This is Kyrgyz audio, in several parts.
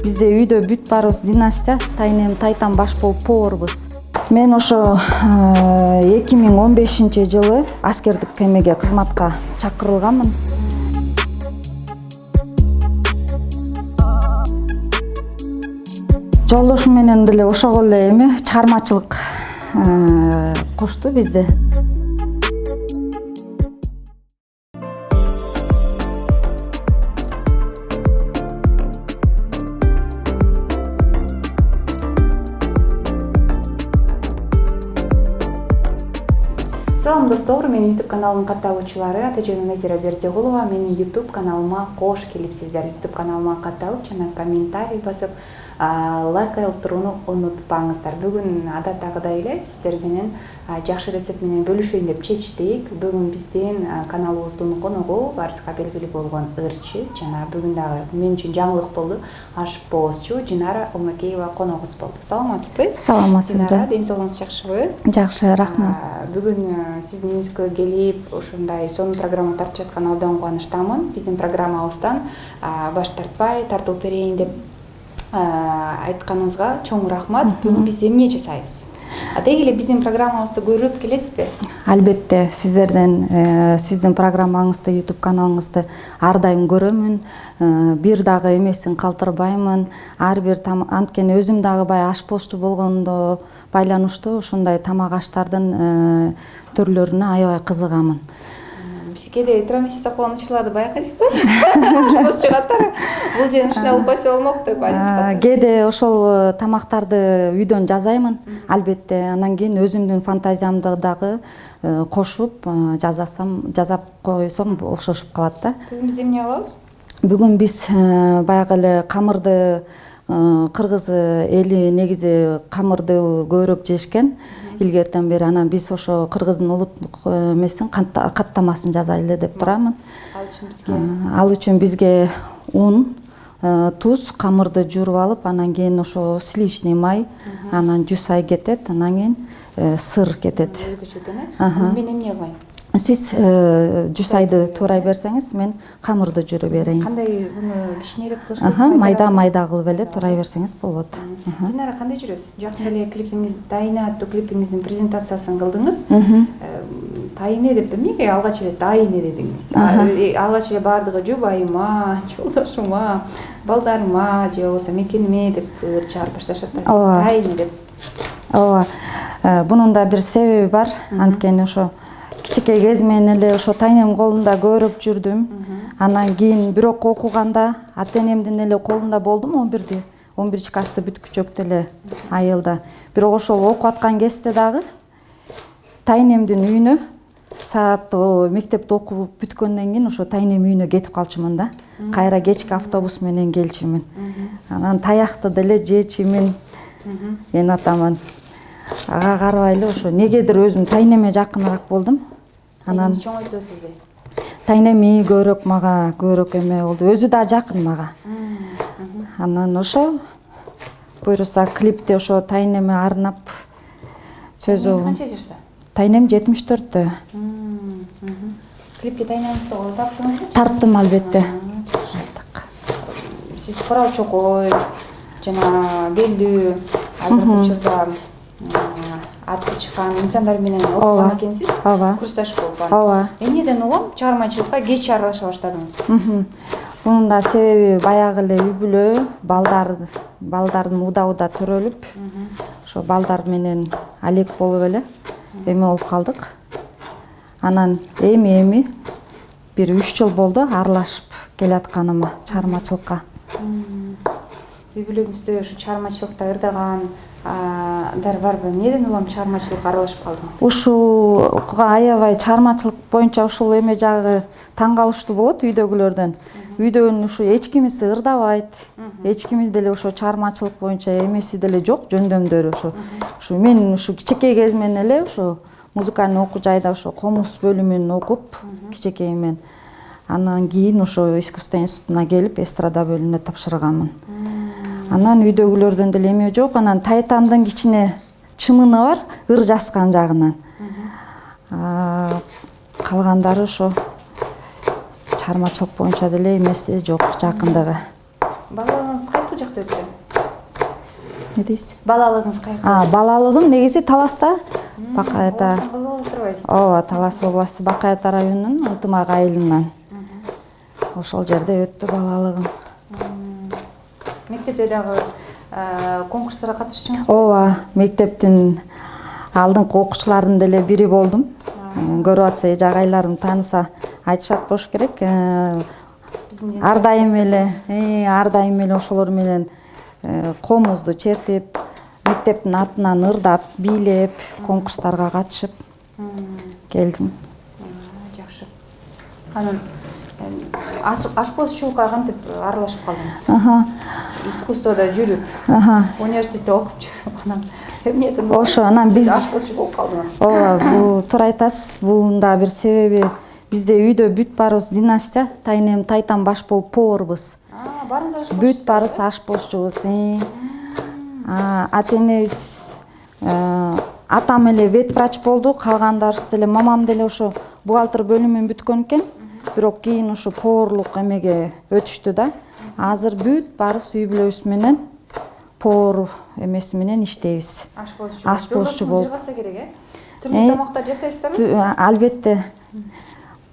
Бизде үйдө бүт барыбыз династия, тайнем тайтам баш болуп поварбыз. Мен ошо 2015-жылы аскердик кемеге кызматка чакырылганмын. Жолдошум менен деле ошого эле чыгармачылык кошту бизде. Салам достор, менин YouTube каналымдын катталуучулары, ата-жөнүм Назира Бердигулова. Менин YouTube каналыма кош келипсиздер. YouTube каналыма катталып, жана комментарий басып, лайк турууну унутпаңыздар. Бүгүн адаттагыдай эле сиздер менен жакшы рецепт менен бөлүшөйүн деп чечтик. Бүгүн биздин каналыбыздын коногу барыбызга белгилүү болгон ырчы, жана бүгүн дагы мен үчүн жаңылык болду. Ашпозчу Динара Омакеева коногубуз болду. Саламатсызбы? Саламатсызбы. Динара, ден соолугуңуз жакшыбы? Жакшы, рахмат. Бүгүн сиздин үйүңүзгө келип, ошондой сонун программа тартып жаткан абдан кубанычтамын. Биздин программабыздан баш тартпай тартылып берейин деп айтканыңызга чоң рахмат. Бүгүн биз эмне жасайбыз? Деги эле биздин программабызды көрүп келесизби? Албетте, сиздин программаңызды, YouTube каналыңызды ар дайым көрөмүн. Бир дагы эмесин калтырбаймын. Ар бир анткени өзүм дагы бая ашпозчу болгондо байланыштуу ушундай тамак аштардын түрлөрүнө аябай кызыгамын. Бизге де тромеси саклаганчыларды байкайсызбы? Ашпозчу катары бул жерин ушундай алып койсо болмок деп айтышат. Кээде ошол тамактарды үйдөн жасаймын. Албетте, анан кийин өзүмдүн фантазиямды дагы кошуп жасап койсом окшошуп калат да. Бүгүн биз эмне кылабыз? Бүгүн биз баягы эле камырды кыргыз эли негизи камырды көбүрөөк жешкен илгертен бери. Анан биз ошо кыргыздын улуттук эмесин каттамасын жасайлы деп турамын. Ал үчүн бизге ун, туз, камырды жууруп алып, анан кийин ошо сливочный май, анан жуус ай кетет, анан кийин сыр кетет. Өзгөчө экен, э? Мен эмне кылайын? Сиз жуус айды туурай берсеңиз, мен камырды жууруп берейин. Кандай буну кичинерээк кылыш керек? Майда кылып эле туурай берсеңиз болот. Динара, кандай жүрөсүз? Жакында эле клипиңиз, Тайыны аттуу клипиңиздин презентациясын кылдыңыз. Тайыны деп эмнеге алгач эле Тайыны дедиңиз? Алгач эле баардыгы жубайыма, жолдошума, балдарыма, же болбосо мекениме деп чыгарып башташат да. Тайыны деп. Ооба. Бунун да бир себеби бар. Анткени ошо кичинекей кезимден эле ошо тайнем колунда көрүп жүрдүм. Анан кийин бирок окуганда ата-энемдин эле колунда болдум 11 классты бүткүчөктө эле айылда. Бирок ошол окуп аткан кезде дагы тайнемдин үйүнө саат мектепте окуп бүткөндөн кийин ошо тайнем үйүнө кетип калчумун да. Кайра кечки автобус менен келчүмүн. Анан таякты деле жечимин. Мен атаман. Ага карабай эле ошо негедир өзүм тайнеме жакыныраак болдум. Анан чоңойту сизди. Тайнеми көбүрөөк эме болду. Өзү да жакын мага. Анан ошо буюрса клипте ошо тайнеме арнап сөзү. Канча жашта? Тайнем 74-тө. Клипке тайнеңизди колго тарттыңызбы? Тарттым, албетте. Сиз курал чокой жана белдүү азыркы учурда аты чыккан инсандар менен окуган экенсиз. Курсташ болуп. Эмнеден улам чыгармачылыкка кеч аралаша баштадыңыз? Бунун да себеби баягы эле үй бүлө, балдардын уда төрөлүп, ошо балдар менен алек болуп эле эме болуп калдык. Анан эми бир 3 жыл болду аралашып келатканыма чыгармачылыкка. Үй бүлөңүздө ушу чыгармачылыкта ырдаган барбы? Эмнеден улам чыгармачылыкка аралашып калдыңыз? Ушул аябай чыгармачылык боюнча ушул эме жагы таң калыштуу болот үйдөгүлөрдөн. Үйдөн ушу эч кимиси ырдабайт, эч кими деле ошо чыгармачылык боюнча эмеси деле жок, жөндөмдөрү ошо. Мен ушу кичинекей кезимден эле ошо музыкальный окуу жайда ошо комуз бөлүмүн окуп кичинекейимден. Анан кийин ошо искусство институтуна келип эстрада бөлүмүнө тапшырганмын. Анан үйдөгүлөрдөн деле эме жок, анан тайтамдын кичине чымыны бар, ыр жазган жагынан. Калгандары ошо чыгармачылык боюнча деле эмеси жок, жакындыгы. Балалыгыңыз кайсыл жакта өттү? Не дейсиз? Балалыгыңыз кайда? Балалыгым негизи Таласта. Бакаята. Ооба, Талас области Бакаята районунун Ынтымак айылынан. Ошол жерде өттү балалыгым. Мектепте дагы конкурстарга катышчыңызбы? Ооба, мектептин алдыңкы окуучуларынын деле бири болдум. Көрүп атса, жагайларым тааныса айтышат болуш керек. Ар дайым эле ошолор менен коомузду чертип, мектептин атынан ырдап, бийлеп, конкурстарга катышып келдим. Жакшы. Анан ашпозчулукка кантип аралашып калдыңыз? Искусствода жүрүп, университетте окуп жүрүп, анан эмнеден ошо анан биз ашпозчу болуп калдыңыз? Ооба, бул туура айтасыз. Бунун да бир себеби бизде үйдө бүт баарыбыз династия, тайнем, тайтам баш болуп поварбыз. Баарыңыз ашпозчу? Бүт баарыбыз ашпозчубуз. Ата-энебиз, атам эле ветврач болду, калгандарыбыз деле мамам деле ошо бухгалтер бөлүмүн бүткөн экен. Бирок кийин ошо поварлык эмеге өтүштү да. Азыр бүт баарыбыз үй бүлөбүз менен повар эмеси менен иштейбиз. Ашпозчу болуп. Жыгаса керек, Түрлүү тамактар жасайсыздарбы? Албетте.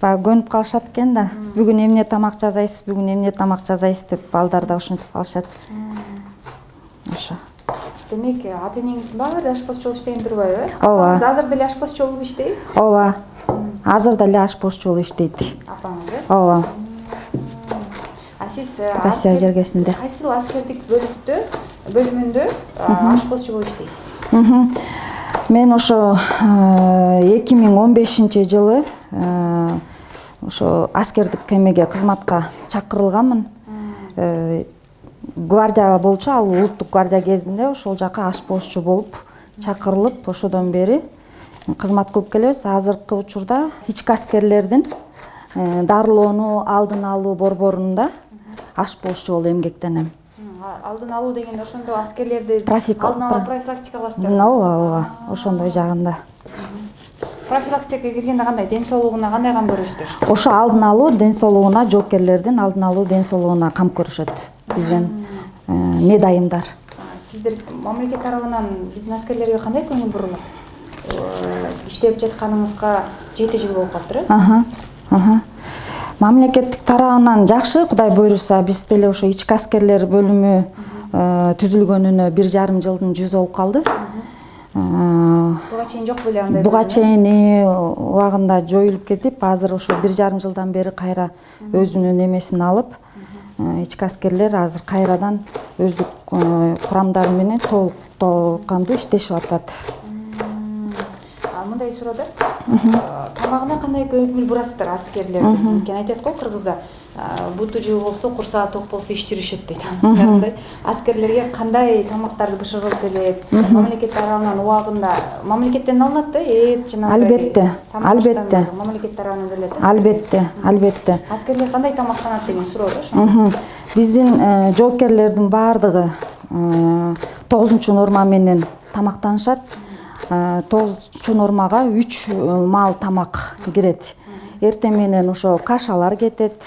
Баягы көнүп калышат экен да. Бүгүн эмне тамак жасайсыз, бүгүн эмне тамак жасайсыз деп балдар да ошентип калышат. Ошо. Демек, ата-энеңиздин баары ашпозчу болуп иштеген турбайбы? Ооба. Азыр деле ашпозчу болуп иштейби? Ооба. Азыр деле ашпозчу болуп иштейт. Апаңыз, Ооба. Сиз Россия жергесинде. Кайсыл аскердик бөлүмүндө ашпозчу болуп иштейсиз? Мен ошо 2015-жылы ошо аскердик эмеге кызматка чакырылганмын. Гвардия болчу, ал улуттук гвардия кезинде ошол жака ашпозчу болуп чакырылып, ошодон бери кызмат кылып келебиз. Азыркы учурда ички аскерлердин дарылоону алдын алуу борборунда ашпозчу болуп эмгектенем. Алдын алуу дегенде ошондо аскерлерди алдын ала профилактика кыласыздар. Ооба, ошондой жагында. Профилактикага киргенде кандай, ден соолугуна кандай кам көрөсүздөр? Ошо алдын алуу, ден соолугуна, жоокерлердин алдын алуу, ден соолугуна кам көрүшөт биздин медайымдар. Сиздер мамлекет тарабынан биздин аскерлерге кандай көңүл бурулат? Иштеп жатканыңызга 7 жыл болуп калыптыр, Мамлекеттик тарабынан жакшы, Кудай буйруса, биз деле ошо ички аскерлер бөлүмү түзүлгөнүнө 1,5 жылдын жүзү болуп калды. Буга чейин жок беле андай? Буга чейин убагында жоюлуп кетип, азыр ошо 1,5 жылдан бери кайра өзүнүн эмесин алып, ички аскерлер азыр кайрадан өздүк курамдары менен толук кандуу иштешип атат. Мындай суроодо тамагына кандай көңүл бурасыздар аскерлердин? Анткени айтат го кыргызда буту жыл болсо, курсагы ток болсо иш жүрүшөт дейт. Анысындай аскерлерге кандай тамактарды бышыргып келет? Мамлекет тарабынан убагында мамлекеттен алынат да, жана Албетте. Мамлекет тарабынан берилет. Албетте. Аскерлер кандай тамактанат деген суроо да ошо. Биздин жоокерлердин баардыгы 9-норма менен тамактанышат. 9-нормага 3 маал тамак кирет. Эртең менен ошо кашалар кетет.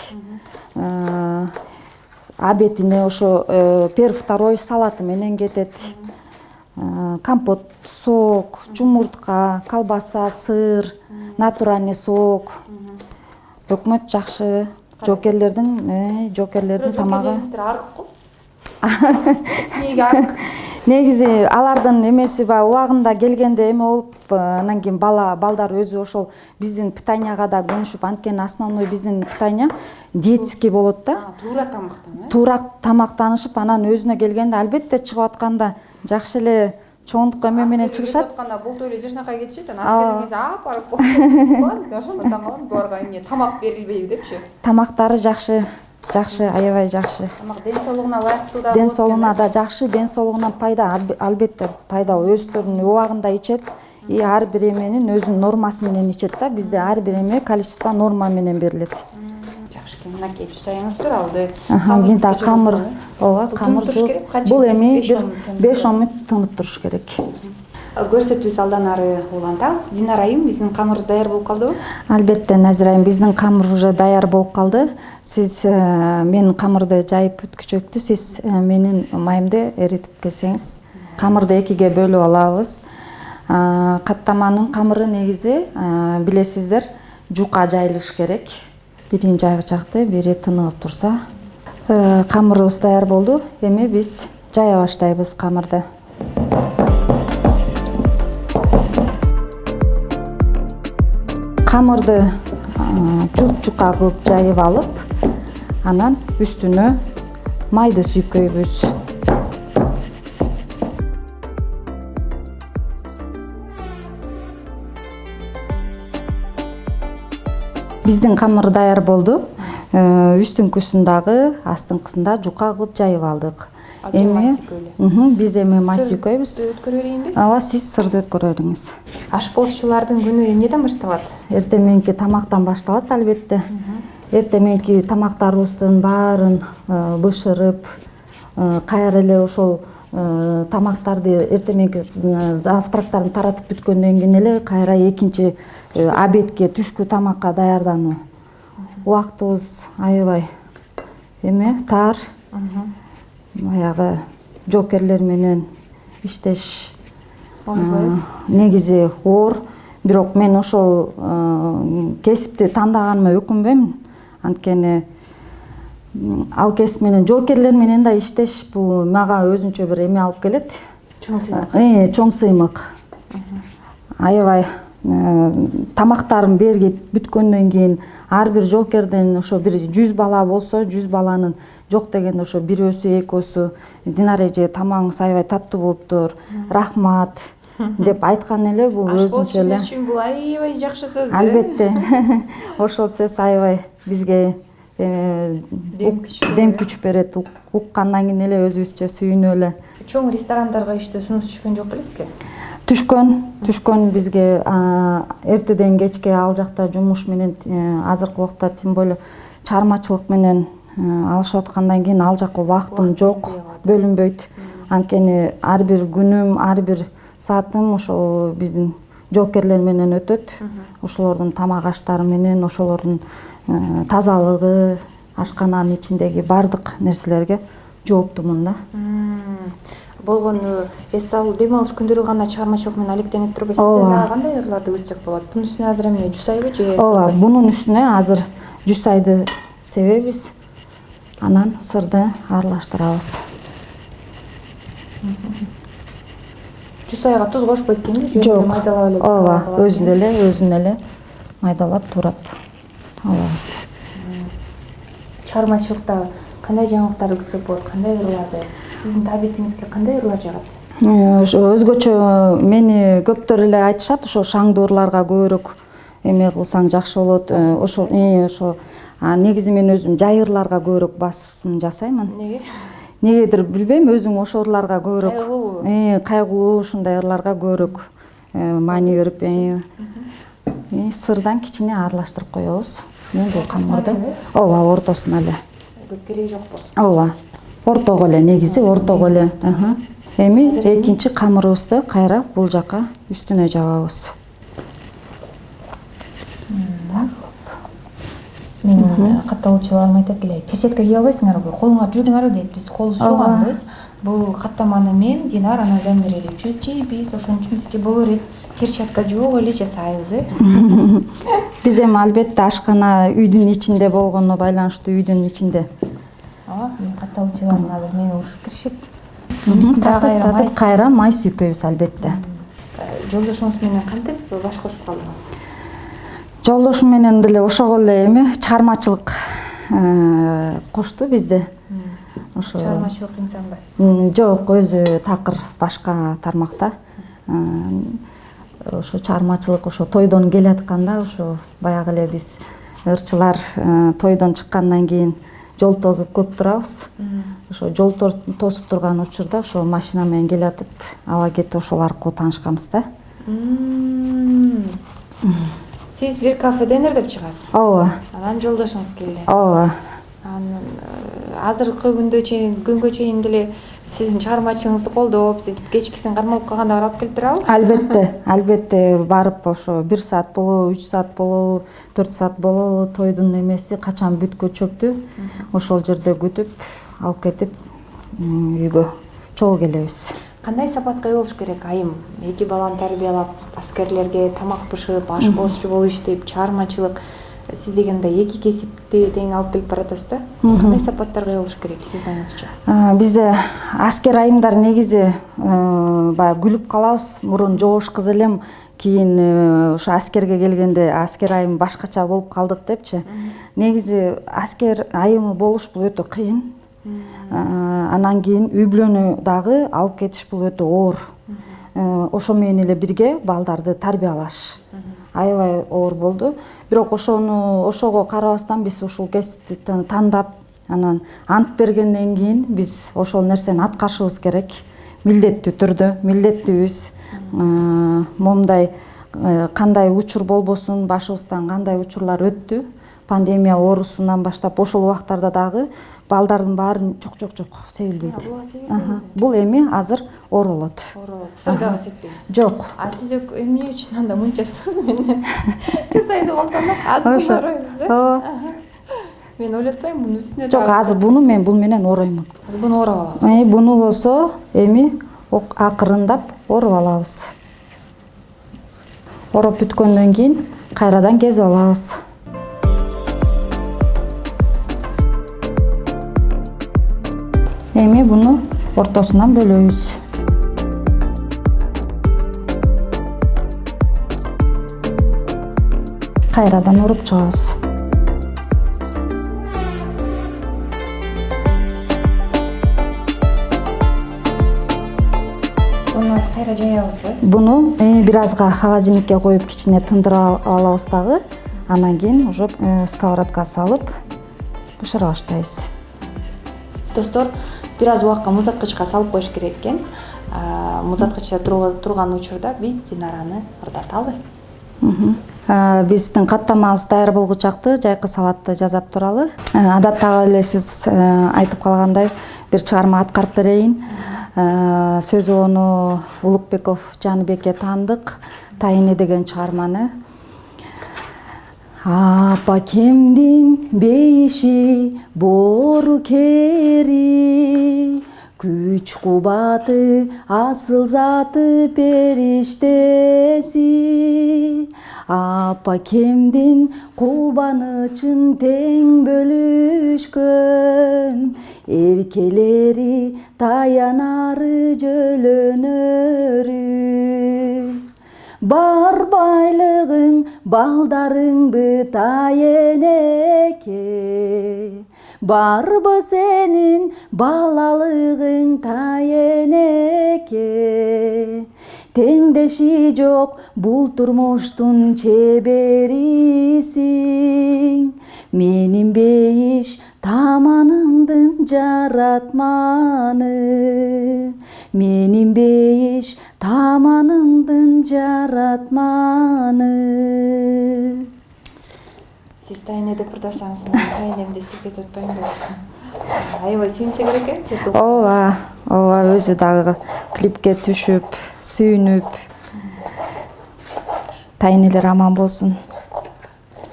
Обедине ошо первый, второй салаты менен кетет. Компот, сок, жумуртка, колбаса, сыр, натуральный сок. Өкмөт жакшы. Жоокерлердин тамагы. Неге арык? Негизи алардын эмеси убагында келгенде эме болуп, анан кийин балдар өзү ошол биздин питанияга да көнүшүп, анткени основной биздин питания диетический болот да. Туура тамактанышып, анан өзүнө келгенде албетте чыгып атканда жакшы эле чоңдук эме менен чыгышат. Бул эле жашнакай кетишет, анан аскерге апарып коюп, ошондо буларга эмне тамак берилбейби депчи. Тамактары жакшы, аябай жакшы. Тамак ден соолугуна ылайыктуу да. Ден соолугуна да жакшы, ден соолугунан пайда, албетте пайда. Өздөрүнүн убагында ичет, ар бир эменин өзүнүн нормасы менен ичет да. Бизде ар бир эме количество норма менен берилет. Жакшы, мынакей чусайыңыз туралды. Бинта камыр, ооба, камыр. Бул эми 5-10 мүнөт тынып туруш керек. көрсөтүүбүз алдан ары улантабыз. Динара айым, биздин камырыбыз даяр болуп калдыбы? Албетте, Назира айым, биздин камыр уже даяр болуп калды. Сиз менин камырды жайып бүткүчөктү, сиз менин майымды эритип келсеңиз. Камырды экиге бөлүп алабыз. Каттаманын камыры негизи билесиздер, жука жайылыш керек. Бири жагычакты, бири тыныгып турса. Камырыбыз даяр болду. Эми биз жая баштайбыз камырды. Камырды жука кылып жайып алып, анан үстүнө майды сүйкөйбүз. Биздин камыр даяр болду. Үстүнкүсүн дагы, астыңкысын да жука кылып жайып алдык. Эми биз май сүйкөйбүз. Өткөрө берейинби? Ооба, сиз сырды өткөрө бериңиз. Ашпозчулардын күнү эмнеден башталат? Эртең мененки тамактан башталат албетте. Эртең мененки тамактарыбыздын баарын бышырып, кайра эле ошол тамактарды эртең мененки завтрактарын таратып бүткөндөн кийин эле кайра экинчи обедке, түшкү тамакка даярдануу. Убактыбыз аябай тар. Баягы жокерлер менен иштеш негизи оор. Бирок мен ошол кесипти тандаганыма өкүнбөйм. Анткени ал кесип менен жокерлер менен да иштеш бул мага өзүнчө бир эме алып келет. Чоң сыймык. Чоң сыймык. Аябай тамактарын берип бүткөндөн кийин ар бир жокерден ошо бир 100 бала болсо, 100 баланын жок дегенде ошо бирөөсү, экөөсү Динара эже тамагыңыз аябай таттуу болуптур, рахмат деп айткан эле. Бул өзүнчө эле. Ашпозчулар үчүн бул аябай жакшы сөз. Албетте. Ошол сөз аябай бизге дем күч берет. Уккандан кийин эле өзүбүзчө сүйүнүп эле. Чоң ресторандарга иштөө сунуш түшкөн жок белесизби? Түшкөн бизге эртеден кечке ал жакта жумуш менен азыркы убакта тем более чармачылык менен алышып аткандан кийин ал жакка убактым жок, бөлүнбөйт. Анткени ар бир күнүм, ар бир саатым ошол биздин жокерлер менен өтөт. Ошолордун тамак аштары менен, ошолордун тазалыгы, ашкананын ичиндеги бардык нерселерге жооптумун да. Болгону эс алуу дем алыш күндөрү гана чыгармачылык менен алектенип туруп эсиңизде кандай ырларды өтсөк болот? Бунун үстүнө азыр эме жусайбы же? Ооба, бунун үстүнө азыр жусайды себебиз. Анан сырды аралаштырабыз. Жусайга туз кошпойт экенби? Жок, майдалап эле. ооба, өзүн эле майдалап турап алабыз. Чыгармачылыкта кандай жаңылыктарды күтсөк болот? Кандай ырларды? Сиздин табитиңизге кандай ырлар жагат? Өзгөчө мени көптөр эле айтышат, ошо шаңдуу ырларга көбүрөөк эме кылсаң жакшы болот. Ошол негизи мен өзүм жай ырларга көбүрөөк басым жасаймын. Неге? Негедир билбейм, өзүм ошол ырларга көбүрөөк кайгылуу ушундай ырларга көбүрөөк маани берип, сырдан кичине аралаштырып коебуз. Мен бул камырды ооба ортосуна эле. Көп кереги жокпу? Ооба. Ортого эле, негизи ортого эле. Эми экинчи камырыбызды кайра бул жака үстүнө жабабыз. Мен катталуучуларым айтат эле, перчатка кие албайсыңарбы? Колуңар жүрдүңарбы дейт. Биз колубуз жууганбыз. Бул каттаманы мен, Динара, Назам эле жейбиз. Ошон үчүн бизге боло берет. Перчатка жууп эле жасайбыз, Биз эми албетте ашкана үйдүн ичинде болгону байланыштуу, үйдүн ичинде. Ооба, мен катталуучуларым азыр мени урушуп киришет. Үстүнө кайра май сүйкөйбүз албетте. Жолдошуңуз менен кантип баш кошуп калдыңыз? Жолдошум менен деле ошого эле чыгармачылык кошту бизде. Ошо чыгармачылык инсанбы? Жок, өзү такыр башка тармакта. Ошо чыгармачылык ошо тойдон келатканда, ошо баягы эле биз ырчылар тойдон чыккандан кийин жол тосуп көп турабыз. Ошо жол тосуп турган учурда ошо машина менен келатып, ала кетип ошол аркылуу таанышканбыз да. Сиз бир кафеден ырдап чыгасыз. Ооба. Анан жолдошуңуз келди. Ооба. Анан азыркы күнгө чейин деле сиздин чыгармачылыгыңызды колдоп, сиз кечкисин кармалып калганда барып алып келип турабы? Албетте барып ошо 1 саат болобу, 3 саат болобу, 4 саат болобу, тойдун эмеси качан бүткө чөктү, ошол жерде күтүп, алып кетип үйгө чогуу келебиз. Кандай сапатка болуш керек айым? 2 баланы тарбиялап, аскерлерге тамак бышырып, ашпозчу болуп иштеп, чыгармачылык, сиз дегенде 2 кесипти тең алып келип баратасыз да? Кандай сапаттарга болуш керек сиздин оюңузча? Бизде аскер айымдар негизи баягы күлүп калабыз. Мурун жогуш кыз элем, кийин ошо аскерге келгенде аскер айым башкача болуп калдык депчи. Негизи аскер айымы болуш бул өтө кыйын. Анан кийин үй бүлөнү дагы алып кетиш бул өтө оор. Ошо менен эле бирге балдарды тарбиялаш аябай оор болду. Бирок ошого карабастан биз ушул кесипти тандап, анан ант бергенден кийин биз ошол нерсени аткарышыбыз керек. Милдеттүү түрдө, милдеттүүбүз. Момундай кандай учур болбосун, башыбыздан кандай учурлар өттү, пандемия оорусунан баштап ошол убактарда дагы балдардын баарын жок себилбейт. Бул эми азыр оролот. Сыр дагы сеппейбиз. Жок. Сиз эмне үчүн анда мынча сыр менен жасайды болсоңуз, азыр оройбуз да? Ооба. Мен ойлотпойм мунун үстүнө. Жок, азыр буну мен бул менен ороймун. Азыр буну ороп алабыз. Буну болсо эми акырындап ороп алабыз. Ороп бүткөндөн кийин кайрадан кезип алабыз. Эми буну ортосунан бөлөбүз. Кайрадан уруп чыгабыз. Буну кайра жаябызбы? Буну бир азга холодильникке коюп кичине тындырып алабыз дагы. Анан кийин уже сковородкага салып бышыра баштайбыз. Достор, бир аз убакка музаткычка салып коюш керек экен. Музаткычта турган учурда биз Динараны ырдаталы. Биздин каттамабыз даяр болгучакты жайкы салатты жасап туралы. Адаттагы эле сиз айтып калгандай бир чыгарма аткарып берейин. Сөзү ону Улукбеков Жаныбекке таандык Тайыны деген чыгарманы. Апа кемдин бейиши бору кери, күч кубаты асыл заты периштеси. Апа кемдин кубанычын тең бөлүшкөн, эркелери таянары жөлөнөрү. Бар байлыгың балдарыңды тайенеке, барбы сенин балалыгың тайенеке. Теңдеши жок бул турмуштун чеберисиң, менин бейиш таманымдын жаратманы. Менин бейиш таманымдын жаратманы. Сиз Тайыны деп ырдасаңыз, мен Тайынымды эстеп кетип атпаймынбы? Аябай сүйүнсө керек экен. Ооба, өзү дагы клипке түшүп, сүйүнүп. Тайынылар аман болсун.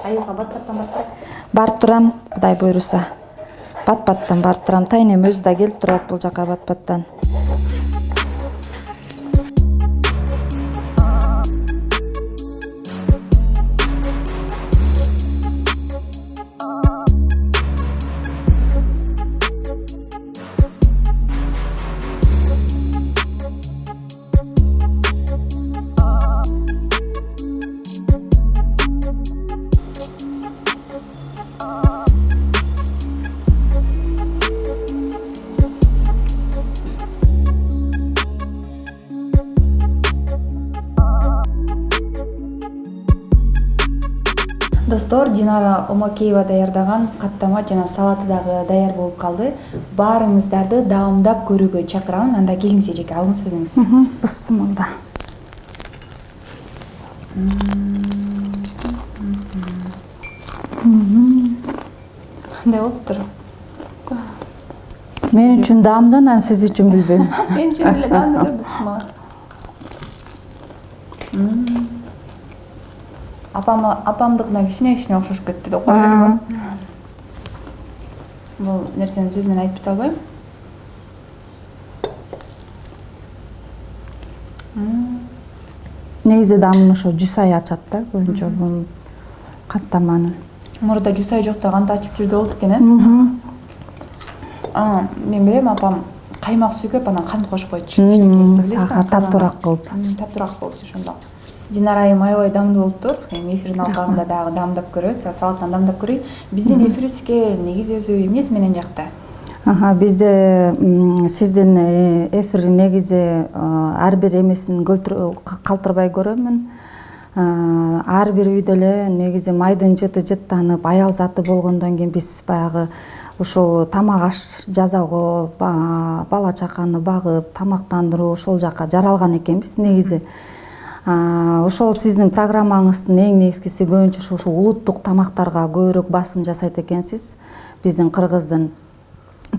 Айылга бат-баттан барып турасызбы? Барып турам, Кудай буйруса. Бат-баттан барып турам. Тайынем өзү да келип турат бул жака бат-баттан. Достор, Динара Омакеева даярдаган каттама жана салаты дагы даяр болуп калды. Баарыңыздарды даамдап көрүүгө чакырам. Анда келиңиз эжеке, алыңыз өзүңүз. Бысмылда. Кандай болуптур? Мен үчүн даамдуу, анан сиз үчүн билбейм. Мен үчүн эле даамдуу көрдүм. Апамдыкына кичине окшош кетти деп коет. Бул нерсени сөз менен айтып бете албайм. Негизи даамын ошо жуус ай ачат да, көбүнчө бул каттаманы. Мурда жуус ай жокто кант ачып жүрдү болот экен, мен билем, апам каймак сүйгөп, анан кант кошуп койтчу. Сага таптуураак кылып. Таптуураак болчу ошондо. Динара айым аябай даамдуу болуптур. Эми эфирдин алкагында дагы даамдап көрөт, салаттан даамдап көрөйүн. Биздин эфирибизге негизи өзү эмнеси менен жакты? Бизде сиздин эфир негизи ар бир эмесин калтырбай көрөмүн. Ар бир үйдө эле негизи майдын жыты жыттанып, аял заты болгондон кийин биз баягы ушул тамак аш жасоого, бала чаканы багып, тамактандыруу ошол жака жаралган экенбиз негизи. Ошол сиздин программаңыздын эң негизгиси көбүнчө ошо улуттук тамактарга көбүрөөк басым жасайт экенсиз. Биздин кыргыздын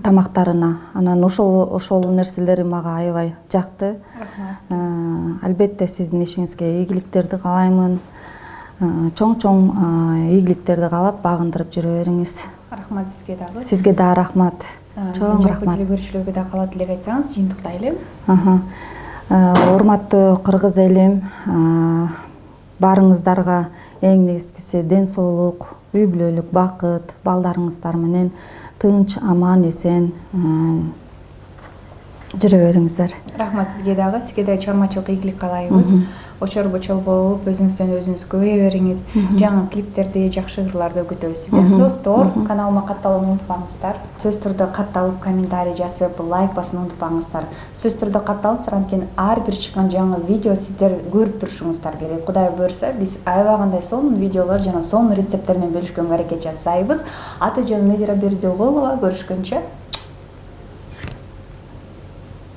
тамактарына. Анан ошол нерселери мага аябай жакты. Рахмат. Албетте сиздин ишиңизге ийгиликтерди каалаймын. Чоң ийгиликтерди каалап багындырып жүрө бериңиз. Рахмат сизге дагы. Сизге да рахмат. Чоң рахмат. Телегөрүүчүлөргө да кала тилек айтсаңыз, жыйынтыктайлы. Урматтуу кыргыз элим, баарыңыздарга эң негизгиси ден соолук, үй бүлөлүк бакыт, балдарыңыздар менен тынч, аман, эсен жүрө бериңиздер. Рахмат сизге дагы чыгармачылык ийгилик каалайбыз. Очор бочол болуп, өзүңүздөн өзүңүз көбөйө бериңиз. Жаңы клиптерди, жакшы ырларды күтөбүз сизден. Достор, каналыма катталууну унутпаңыздар. Сөз түрдө катталып, комментарий жазып, лайк басууну унутпаңыздар. Сөз түрдө катталыңыздар, анткени ар бир чыккан жаңы видео сиздер көрүп турушуңуздар керек. Кудай буйрса, биз аябагандай сонун видеолор жана сонун рецепттер менен бөлүшкөнгө аракет жасайбыз. Атажан Назира Бердиоголова, көрүшкөнчө.